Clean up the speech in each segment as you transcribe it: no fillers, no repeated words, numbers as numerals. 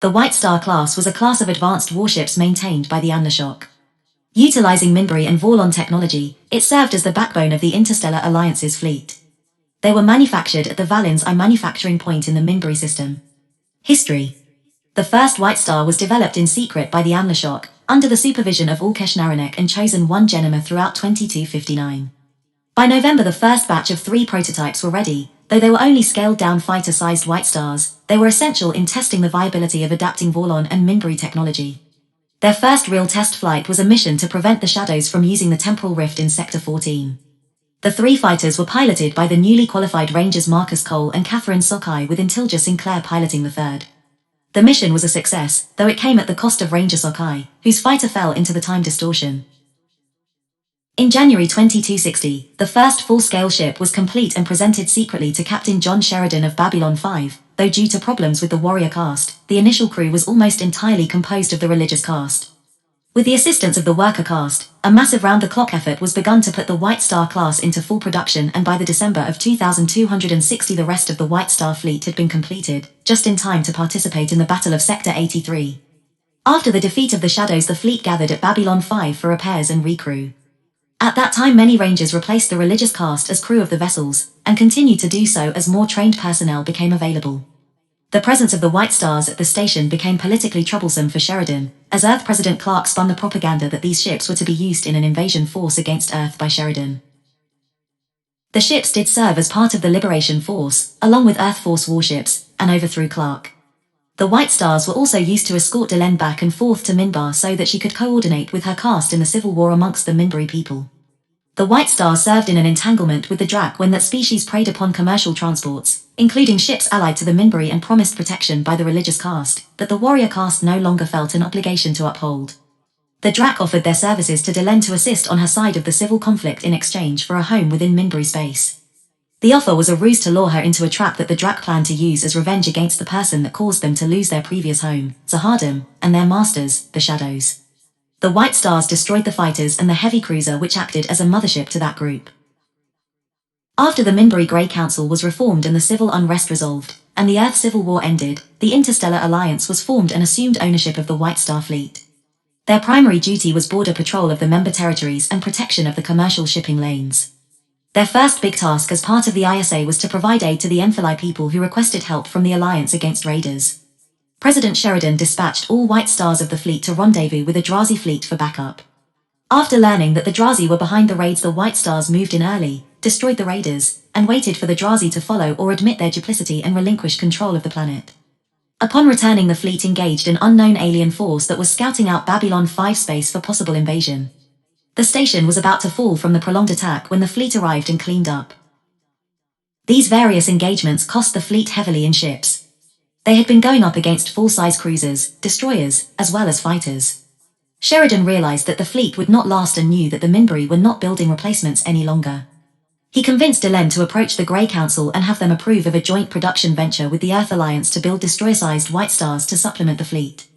The White Star class was a class of advanced warships maintained by the Anla'Shok. Utilizing Minbari and Vorlon technology, it served as the backbone of the Interstellar Alliance's fleet. They were manufactured at the Valen's manufacturing point in the Minbari System. History. The first White Star was developed in secret by the Anla'Shok, under the supervision of Anla'Shok and chosen one Genema throughout 2259. By November the first batch of 3 prototypes were ready. Though they were only scaled-down fighter-sized White Stars, they were essential in testing the viability of adapting Vorlon and Minbari technology. Their first real test flight was a mission to prevent the Shadows from using the temporal rift in Sector 14. The 3 fighters were piloted by the newly qualified Rangers Marcus Cole and Catherine Sokai, with Intilja Sinclair piloting the third. The mission was a success, though it came at the cost of Ranger Sokai, whose fighter fell into the time distortion. In January 2260, the first full-scale ship was complete and presented secretly to Captain John Sheridan of Babylon 5, though due to problems with the warrior caste, the initial crew was almost entirely composed of the religious caste. With the assistance of the worker caste, a massive round-the-clock effort was begun to put the White Star class into full production, and by the December of 2260 the rest of the White Star fleet had been completed, just in time to participate in the Battle of Sector 83. After the defeat of the Shadows, the fleet gathered at Babylon 5 for repairs and recrew. At that time many Rangers replaced the religious caste as crew of the vessels, and continued to do so as more trained personnel became available. The presence of the White Stars at the station became politically troublesome for Sheridan, as Earth President Clark spun the propaganda that these ships were to be used in an invasion force against Earth by Sheridan. The ships did serve as part of the Liberation Force, along with Earth Force warships, and overthrew Clark. The White Stars were also used to escort Delenn back and forth to Minbar so that she could coordinate with her caste in the civil war amongst the Minbari people. The White Stars served in an entanglement with the Drak when that species preyed upon commercial transports, including ships allied to the Minbari and promised protection by the religious caste, that the warrior caste no longer felt an obligation to uphold. The Drak offered their services to Delenn to assist on her side of the civil conflict in exchange for a home within Minbari space. The offer was a ruse to lure her into a trap that the Drak planned to use as revenge against the person that caused them to lose their previous home, Zahardam, and their masters, the Shadows. The White Stars destroyed the fighters and the heavy cruiser, which acted as a mothership to that group. After the Minbari Grey Council was reformed and the civil unrest resolved, and the Earth Civil War ended, the Interstellar Alliance was formed and assumed ownership of the White Star fleet. Their primary duty was border patrol of the member territories and protection of the commercial shipping lanes. Their first big task as part of the ISA was to provide aid to the Enfili people who requested help from the Alliance against raiders. President Sheridan dispatched all White Stars of the fleet to rendezvous with the Drazi fleet for backup. After learning that the Drazi were behind the raids, the White Stars moved in early, destroyed the raiders, and waited for the Drazi to follow or admit their duplicity and relinquish control of the planet. Upon returning, the fleet engaged an unknown alien force that was scouting out Babylon 5 space for possible invasion. The station was about to fall from the prolonged attack when the fleet arrived and cleaned up. These various engagements cost the fleet heavily in ships. They had been going up against full-size cruisers, destroyers, as well as fighters. Sheridan realized that the fleet would not last and knew that the Minbari were not building replacements any longer. He convinced Delenn to approach the Grey Council and have them approve of a joint production venture with the Earth Alliance to build destroyer-sized White Stars to supplement the fleet.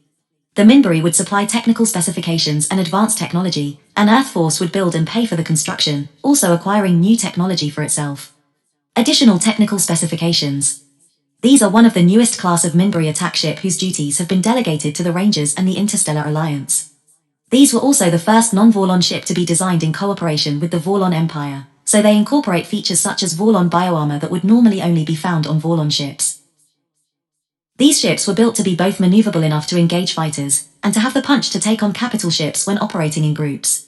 The Minbari would supply technical specifications and advanced technology, and Earth Force would build and pay for the construction, also acquiring new technology for itself. Additional technical specifications. These are one of the newest class of Minbari attack ship whose duties have been delegated to the Rangers and the Interstellar Alliance. These were also the first non-Vorlon ship to be designed in cooperation with the Vorlon Empire, so they incorporate features such as Vorlon bioarmor that would normally only be found on Vorlon ships. These ships were built to be both maneuverable enough to engage fighters, and to have the punch to take on capital ships when operating in groups.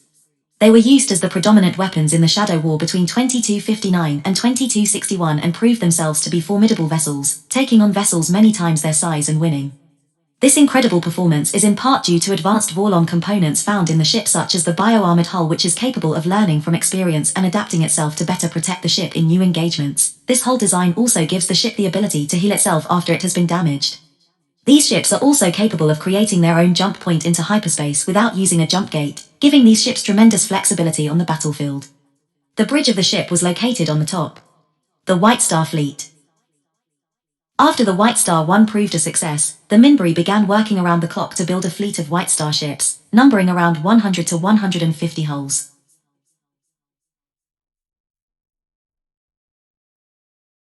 They were used as the predominant weapons in the Shadow War between 2259 and 2261 and proved themselves to be formidable vessels, taking on vessels many times their size and winning. This incredible performance is in part due to advanced Vorlon components found in the ship, such as the bio-armored hull, which is capable of learning from experience and adapting itself to better protect the ship in new engagements. This hull design also gives the ship the ability to heal itself after it has been damaged. These ships are also capable of creating their own jump point into hyperspace without using a jump gate, giving these ships tremendous flexibility on the battlefield. The bridge of the ship was located on the top. The White Star fleet. After the White Star 1 proved a success, the Minbari began working around the clock to build a fleet of White Star ships, numbering around 100 to 150 hulls.